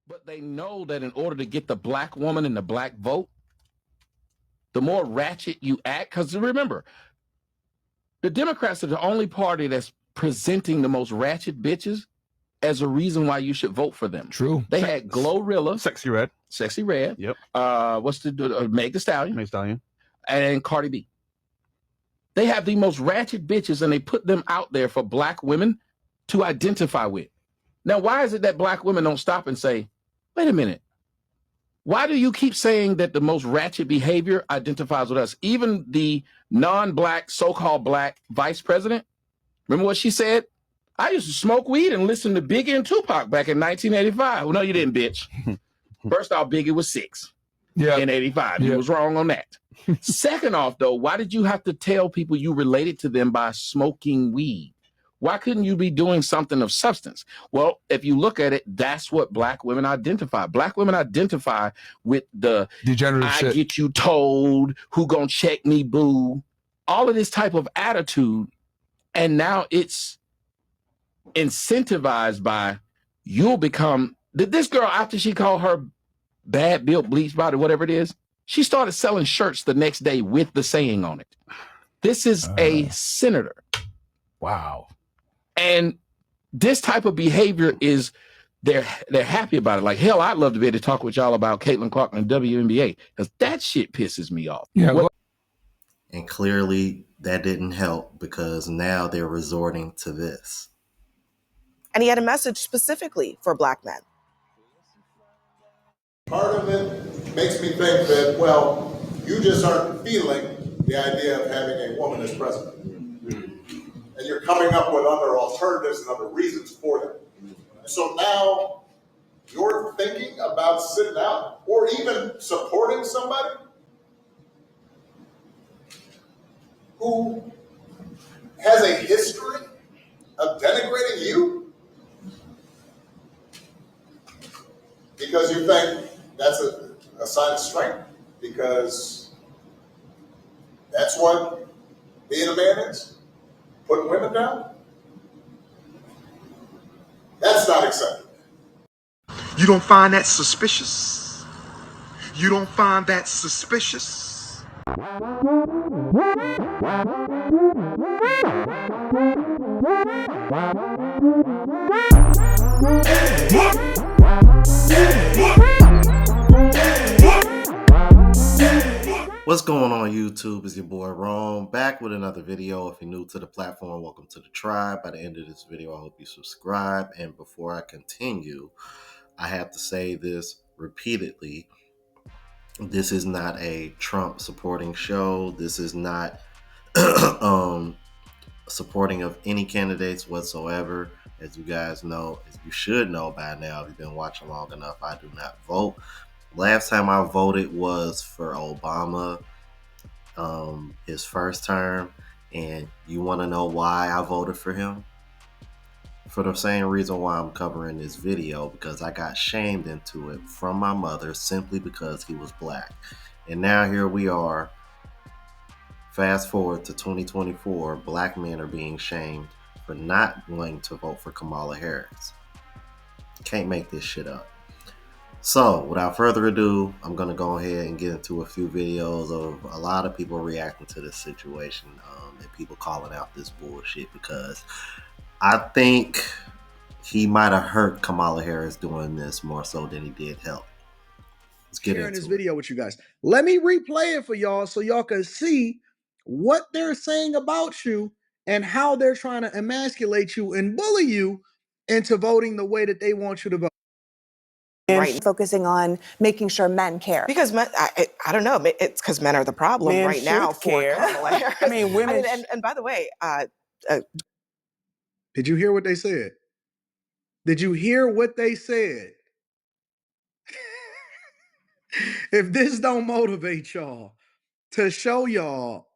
But they know that in order to get the black woman and the black vote, the more ratchet you act, because remember, the Democrats are the only party that's presenting the most ratchet bitches as a reason why you should vote for them. True. They had Glorilla, Sexy Red. Sexy Red. Yep. What's the Meg Thee Stallion? Meg Thee Stallion. And Cardi B. They have the most ratchet bitches, and they put them out there for black women to identify with. Now, why is it that black women don't stop and say, wait a minute, why do you keep saying that the most ratchet behavior identifies with us? Even the non-black, so-called black vice president, remember what she said? I used to smoke weed and listen to Biggie and Tupac back in 1985. Well, no, you didn't, bitch. First off, Biggie was 6 in 85. You was wrong on that. Second off, though, why did you have to tell people you related to them by smoking weed? Why couldn't you be doing something of substance? Well, if you look at it, that's what black women identify. Black women identify with the degenerate I shit. Get you told, who gonna check me, boo. All of this type of attitude. And now it's incentivized by you'll become, this girl, after she called her bad built bleach body, whatever it is, she started selling shirts the next day with the saying on it. This is a senator. Wow. And this type of behavior is, they're happy about it. Like, hell, I'd love to be able to talk with y'all about Caitlin Clark and the WNBA, because that shit pisses me off. Yeah. And clearly that didn't help, because now they're resorting to this. And he had a message specifically for black men. Part of it makes me think that, well, you just aren't feeling the idea of having a woman as president. And you're coming up with other alternatives and other reasons for that. And so now you're thinking about sitting out or even supporting somebody who has a history of denigrating you because you think that's a sign of strength, because that's what being a man is, putting women down. That's not acceptable. You don't find that suspicious? You don't find that suspicious? What's going on YouTube? It's your boy Rome, back with another video. If you're new to the platform, welcome to the tribe. By the end of this video, I hope you subscribe. And before I continue, I have to say this repeatedly. This is not a Trump supporting show. This is not supporting of any candidates whatsoever. As you guys know, as you should know by now, if you've been watching long enough, I do not vote. Last time I voted was for Obama, his first term. And you want to know why I voted for him? For the same reason why I'm covering this video, because I got shamed into it from my mother simply because he was black. And now here we are, fast forward to 2024, black men are being shamed for not wanting to vote for Kamala Harris. Can't make this shit up. So without further ado, I'm going to go ahead and get into a few videos of a lot of people reacting to this situation, and people calling out this bullshit, because I think he might have hurt Kamala Harris doing this more so than he did help. Let's get into this video with you guys. Let me replay it for y'all so y'all can see what they're saying about you and how they're trying to emasculate you and bully you into voting the way that they want you to vote. Right, focusing on making sure men care. Because men, I don't know, it's because men are the problem Men right now for care. Kamala Harris. I mean, women. And by the way, did you hear what they said? Did you hear what they said? If this don't motivate y'all to show y'all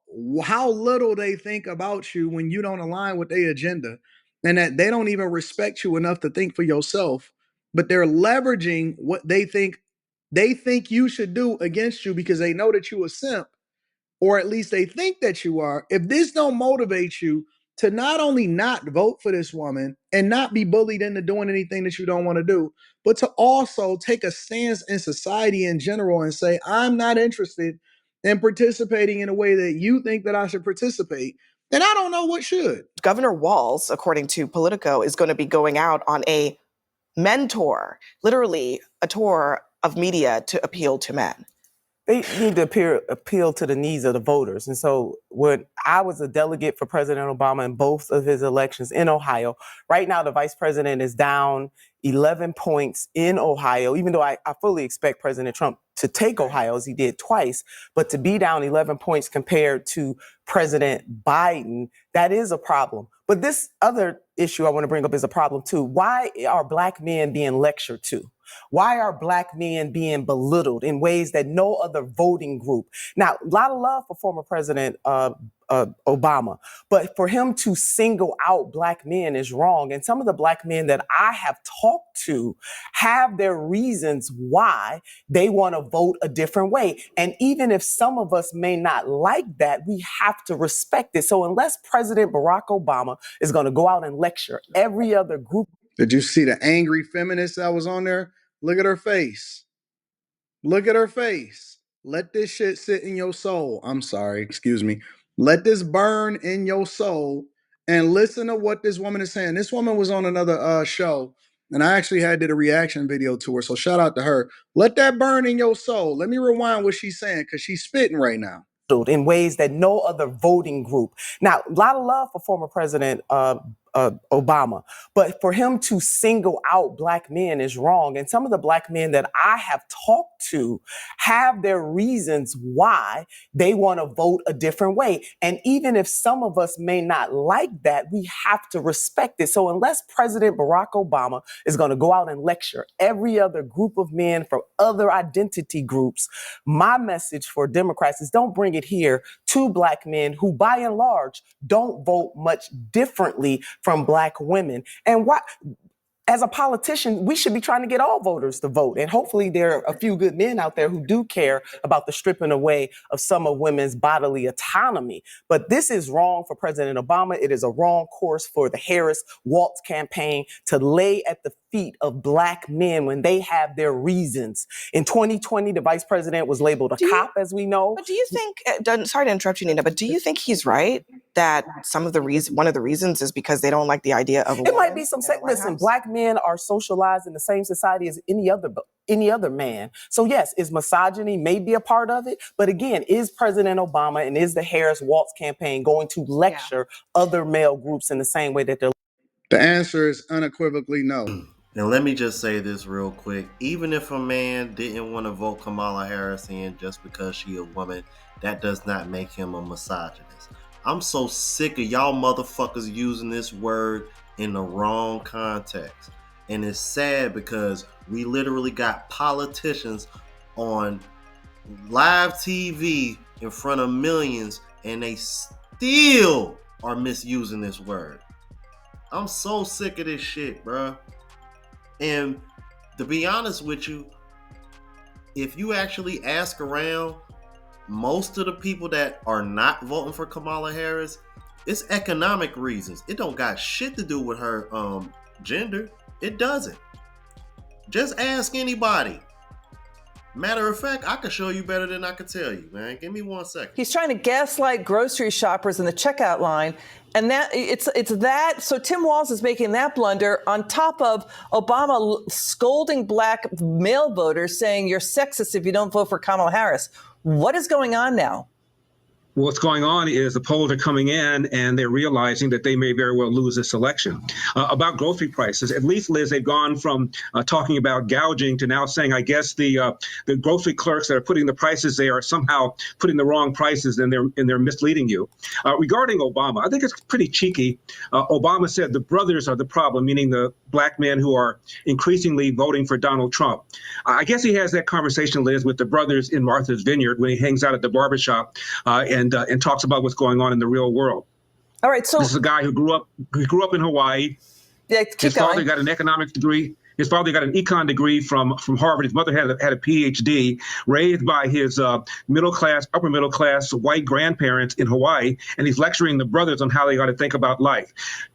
how little they think about you when you don't align with their agenda, and that they don't even respect you enough to think for yourself, but they're leveraging what they think you should do against you because they know that you a simp, or at least they think that you are. If this don't motivate you to not only not vote for this woman and not be bullied into doing anything that you don't want to do, but to also take a stance in society in general and say, I'm not interested in participating in a way that you think that I should participate, then I don't know what should. Governor Walz, according to Politico, is going to be going out on a men tour, literally a tour of media to appeal to men. They need to appeal to the needs of the voters. And so when I was a delegate for President Obama in both of his elections in Ohio, right now the vice president is down 11 points in Ohio, even though I fully expect President Trump to take Ohio as he did twice, but to be down 11 points compared to President Biden, that is a problem. But this other issue I want to bring up is a problem too. Why are Black men being lectured to? Why are Black men being belittled in ways that no other voting group? Now, a lot of love for former President Obama, but for him to single out Black men is wrong. And some of the Black men that I have talked to have their reasons why they want to vote a different way. And even if some of us may not like that, we have to respect it. So unless President Barack Obama is going to go out and lecture every other group. Did you see the angry feminist that was on there? Look at her face. Look at her face. Let this shit sit in your soul. I'm sorry, excuse me. Let this burn in your soul and listen to what this woman is saying. This woman was on another show, and I actually did a reaction video to her, so shout out to her. Let that burn in your soul. Let me rewind what she's saying, because she's spitting right now. In ways that no other voting group. Now, a lot of love for former President Obama, but for him to single out Black men is wrong. And some of the Black men that I have talked to have their reasons why they want to vote a different way. And even if some of us may not like that, we have to respect it. So unless President Barack Obama is going to go out and lecture every other group of men from other identity groups, my message for Democrats is don't bring it here to Black men who, by and large, don't vote much differently from Black women. And why? As a politician, we should be trying to get all voters to vote. And hopefully there are a few good men out there who do care about the stripping away of some of women's bodily autonomy. But this is wrong for President Obama. It is a wrong course for the Harris-Walz campaign to lay at the feet of Black men when they have their reasons. In 2020, the vice president was labeled a cop, as we know. But do you think, sorry to interrupt you, Nina, but do you think he's right that one of the reasons is because they don't like the idea of a woman? It might be some, listen, Black men are socialized in the same society as any other man. So yes, is misogyny maybe a part of it? But again, is President Obama and is the Harris-Walz campaign going to lecture other male groups in the same way that they're? The answer is unequivocally no. And let me just say this real quick. Even if a man didn't want to vote Kamala Harris in just because she a woman, that does not make him a misogynist. I'm so sick of y'all motherfuckers using this word in the wrong context. And it's sad because we literally got politicians on live TV in front of millions and they still are misusing this word. I'm so sick of this shit, bro. And to be honest with you, if you actually ask around, most of the people that are not voting for Kamala Harris, it's economic reasons. It don't got shit to do with her gender. It doesn't. Just ask anybody. Matter of fact, I can show you better than I can tell you, man. Give me 1 second. He's trying to gaslight grocery shoppers in the checkout line. And that it's that. So Tim Walz is making that blunder on top of Obama scolding Black male voters, saying you're sexist if you don't vote for Kamala Harris. What is going on now? What's going on is the polls are coming in and they're realizing that they may very well lose this election. About grocery prices, at least, Liz, they've gone from talking about gouging to now saying, I guess the grocery clerks that are putting the prices there are somehow putting the wrong prices and they're misleading you. Regarding Obama, I think it's pretty cheeky. Obama said the brothers are the problem, meaning the Black men who are increasingly voting for Donald Trump. I guess he has that conversation, Liz, with the brothers in Martha's Vineyard when he hangs out at the barbershop and talks about what's going on in the real world. All right, so this is a guy who grew up in Hawaii. Yeah, His father got an economics degree. His father got an econ degree from Harvard. His mother had a PhD, raised by his middle class, upper middle class white grandparents in Hawaii, and he's lecturing the brothers on how they got to think about life.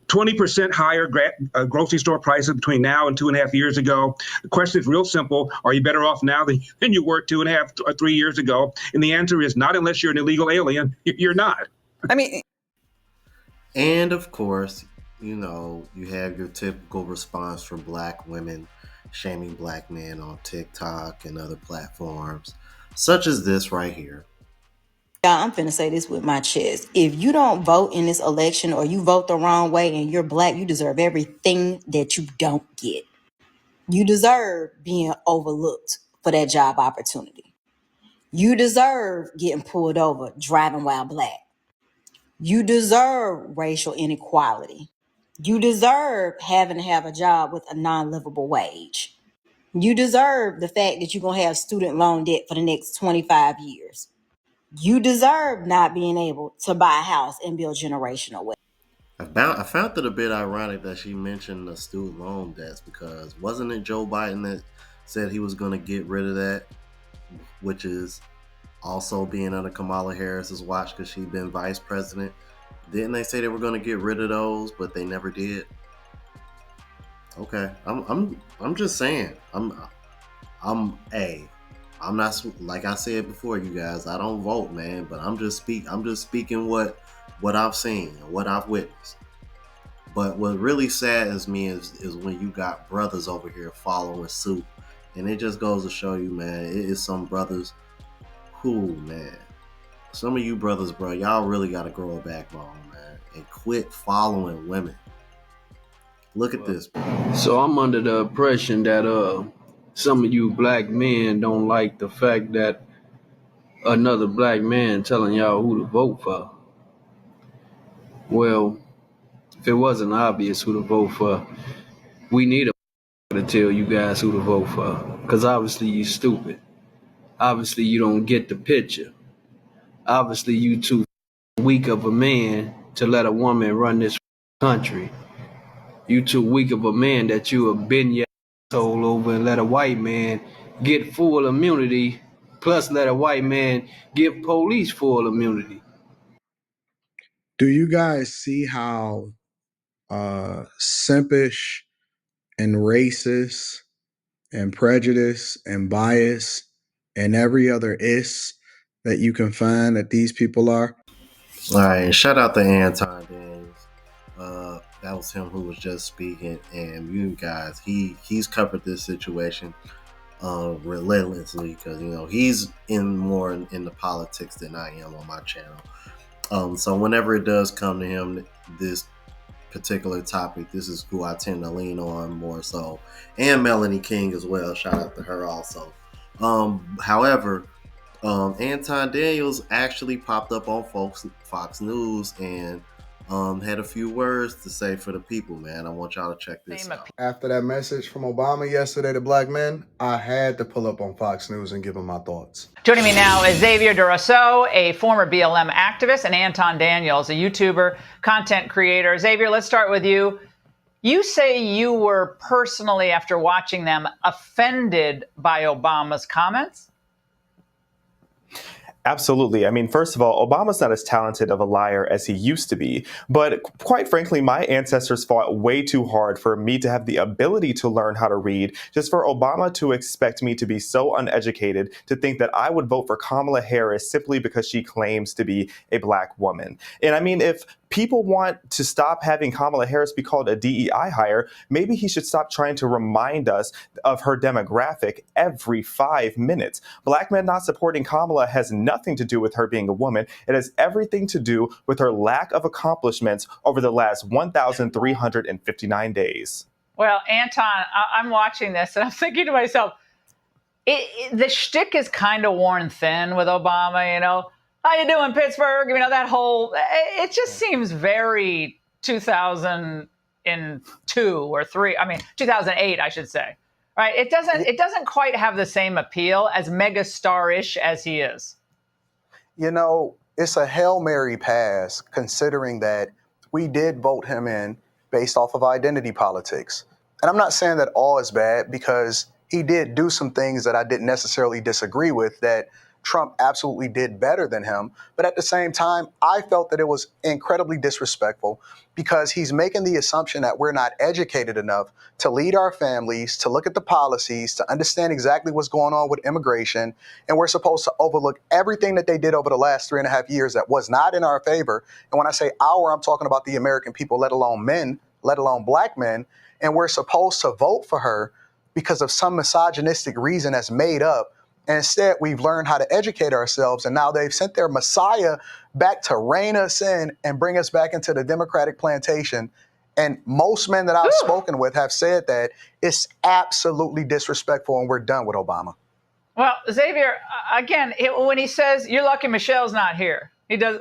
20% higher grocery store prices between now and 2.5 years ago. The question is real simple. Are you better off now than you were 2.5 or 3 years ago? And the answer is not unless you're an illegal alien. You're not. I mean, And of course, you have your typical response from black women shaming black men on TikTok and other platforms, such as this right here. I'm finna say this with my chest. If you don't vote in this election or you vote the wrong way and you're black, you deserve everything that you don't get. You deserve being overlooked for that job opportunity. You deserve getting pulled over driving while black. You deserve racial inequality. You deserve having to have a job with a non-livable wage. You deserve the fact that you're going to have student loan debt for the next 25 years. You deserve not being able to buy a house and build generational wealth. I found it a bit ironic that she mentioned the student loan debts, because wasn't it Joe Biden that said he was going to get rid of that, which is also being under Kamala Harris's watch because she'd been vice president? Didn't they say they were going to get rid of those, but they never did? Okay, I'm just saying. I'm not, like I said before, you guys. I don't vote, man, but I'm just speaking what I've seen and what I've witnessed. But what really saddens me is when you got brothers over here following suit, and it just goes to show you, man, it is some brothers who, man, some of you brothers, bro, y'all really got to grow a backbone, man, and quit following women. Look at this, bro. So I'm under the impression that some of you black men don't like the fact that another black man telling y'all who to vote for. Well, if it wasn't obvious who to vote for, we need a to tell you guys who to vote for. Because obviously you stupid. Obviously you don't get the picture. Obviously you too weak of a man to let a woman run this country. You too weak of a man that you have been your asshole over and let a white man get full immunity, plus let a white man give police full immunity. Do you guys see how simpish and racist and prejudice and bias and every other that you can find that these people are? All right, shout out to Anton Daniels. That was him who was just speaking, and you guys, he's covered this situation relentlessly, because he's more in the politics than I am on my channel. So whenever it does come to him, this particular topic, this is who I tend to lean on more so, and Melanie King as well. Shout out to her also. However, Anton Daniels actually popped up on Fox News and had a few words to say for the people, man. I want y'all to check this out. After that message from Obama yesterday to black men, I had to pull up on Fox News and give them my thoughts. Joining me now is Xavier DeRousseau, a former BLM activist, and Anton Daniels, a YouTuber, content creator. Xavier, let's start with you. You say you were personally, after watching them, offended by Obama's comments? Absolutely. I mean, first of all, Obama's not as talented of a liar as he used to be. But quite frankly, my ancestors fought way too hard for me to have the ability to learn how to read, just for Obama to expect me to be so uneducated to think that I would vote for Kamala Harris simply because she claims to be a black woman. And I mean, if people want to stop having Kamala Harris be called a DEI hire, maybe he should stop trying to remind us of her demographic every 5 minutes. Black men not supporting Kamala has nothing to do with her being a woman. It has everything to do with her lack of accomplishments over the last 1,359 days. Well, Anton, I'm watching this and I'm thinking to myself, the shtick is kind of worn thin with Obama, How you doing, Pittsburgh? That whole, it just seems very 2002 or 2008, I should say. Right? It doesn't quite have the same appeal, as megastar-ish as he is. It's a Hail Mary pass, considering that we did vote him in based off of identity politics. And I'm not saying that all is bad, because he did do some things that I didn't necessarily disagree with that Trump absolutely did better than him. But at the same time, I felt that it was incredibly disrespectful, because he's making the assumption that we're not educated enough to lead our families, to look at the policies, to understand exactly what's going on with immigration. And we're supposed to overlook everything that they did over the last 3.5 years that was not in our favor. And when I say our, I'm talking about the American people, let alone men, let alone black men. And we're supposed to vote for her because of some misogynistic reason that's made up. And instead, we've learned how to educate ourselves. And now they've sent their Messiah back to rein us in and bring us back into the Democratic plantation. And most men that I've spoken with have said that it's absolutely disrespectful, and we're done with Obama. Well, Xavier, again, when he says, "You're lucky Michelle's not here," he does.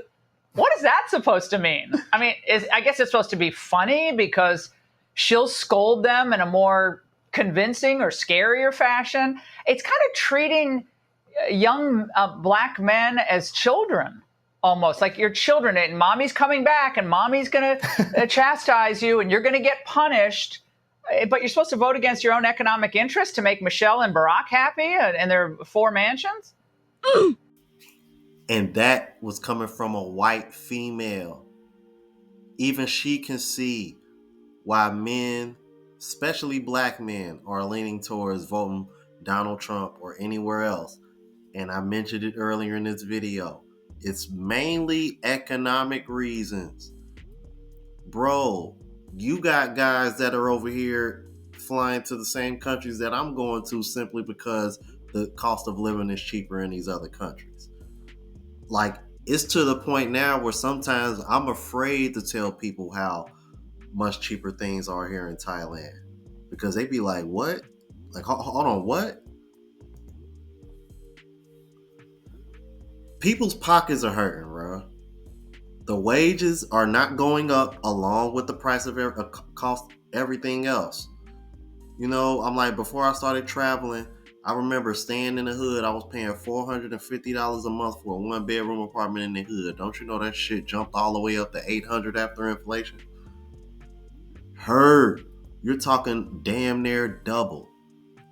What is that supposed to mean? I mean, I guess it's supposed to be funny because she'll scold them in a more convincing or scarier fashion. It's kind of treating young black men as children, almost like you're children, and mommy's coming back and mommy's going to chastise you and you're going to get punished. But you're supposed to vote against your own economic interests to make Michelle and Barack happy and their 4 mansions? And that was coming from a white female. Even she can see why men, especially black men, are leaning towards voting Donald Trump or anywhere else. And I mentioned it earlier in this video. It's mainly economic reasons. Bro, you got guys that are over here flying to the same countries that I'm going to simply because the cost of living is cheaper in these other countries. Like, it's to the point now where sometimes I'm afraid to tell people how much cheaper things are here in Thailand, because they be like, what? Like, hold on, what? People's pockets are hurting, bro. The wages are not going up along with the price of cost everything else. You know, I'm like, before I started traveling, I remember staying in the hood. I was paying $450 a month for a 1-bedroom apartment in the hood. Don't you know that shit jumped all the way up to $800 after inflation? Heard. You're talking damn near double.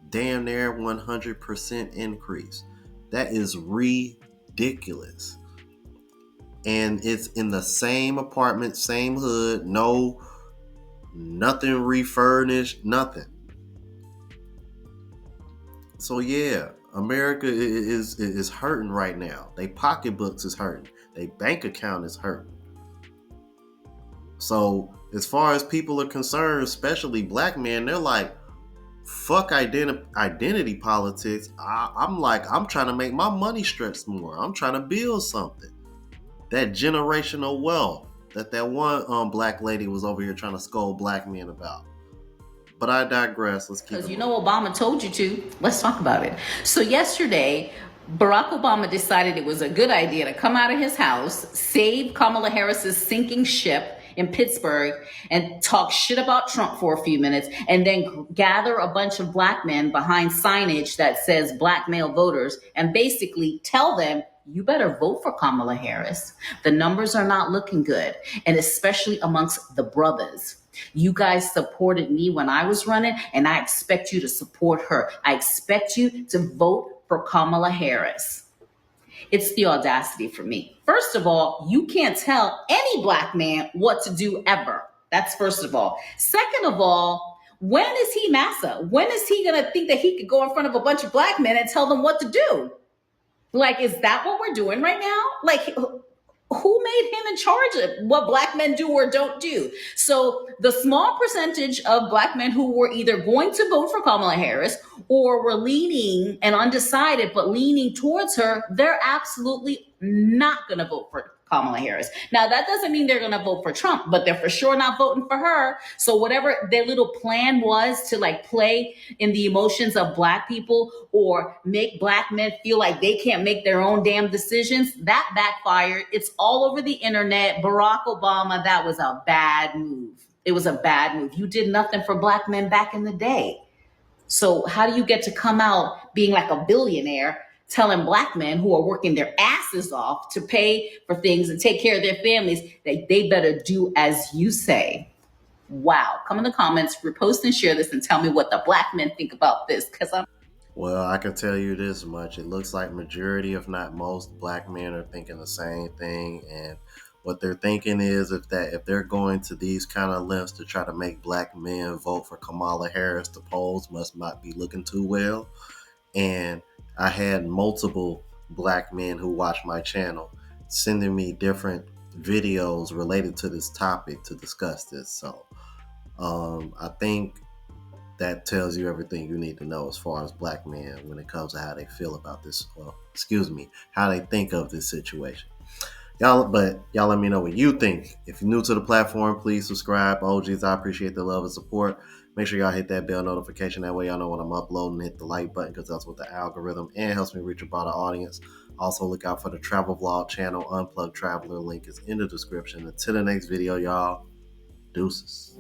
Damn near 100% increase. That is ridiculous. And it's in the same apartment, same hood, nothing refurnished, nothing. So yeah, America is hurting right now. They pocketbooks is hurting. They bank account is hurting. So as far as people are concerned, especially black men, they're like, fuck identity politics. I'm trying to make my money stretch more. I'm trying to build something. That generational wealth that one black lady was over here trying to scold black men about. But I digress. Let's keep it. Because you know Obama told you to. Let's talk about it. So yesterday, Barack Obama decided it was a good idea to come out of his house, save Kamala Harris's sinking ship in Pittsburgh, and talk shit about Trump for a few minutes, and then gather a bunch of black men behind signage that says black male voters and basically tell them, you better vote for Kamala Harris. The numbers are not looking good, and especially amongst the brothers. You guys supported me when I was running, and I expect you to support her. I expect you to vote for Kamala Harris. It's the audacity for me. First of all, you can't tell any black man what to do ever. That's first of all. Second of all, when is he massa? When is he going to think that he could go in front of a bunch of black men and tell them what to do? Like, is that what we're doing right now? Like, who made him in charge of what black men do or don't do? So the small percentage of black men who were either going to vote for Kamala Harris or were leaning and undecided, but leaning towards her, they're absolutely not going to vote for Kamala Harris. Now, that doesn't mean they're going to vote for Trump, but they're for sure not voting for her. So whatever their little plan was to like play in the emotions of black people or make black men feel like they can't make their own damn decisions, that backfired. It's all over the internet. Barack Obama, that was a bad move. It was a bad move. You did nothing for black men back in the day. So how do you get to come out being like a billionaire telling black men who are working their asses off to pay for things and take care of their families that they better do as you say? wow. Come in the comments, repost and share this, and tell me what the black men think about this, because I'm Well, I can tell you this much. It looks like majority, if not most, black men are thinking the same thing. And what they're thinking is if they're going to these kind of lengths to try to make black men vote for Kamala Harris, the polls must not be looking too well. And I had multiple black men who watch my channel sending me different videos related to this topic to discuss this. So I think that tells you everything you need to know as far as black men when it comes to how they feel about this, how they think of this situation. Y'all let me know what you think. If you're new to the platform, please subscribe. OGs, I appreciate the love and support. Make sure y'all hit that bell notification. That way y'all know when I'm uploading. Hit the like button because that's what the algorithm and helps me reach a broader audience. Also, look out for the travel vlog channel, Unplugged Traveler. Link is in the description. Until the next video, y'all. Deuces.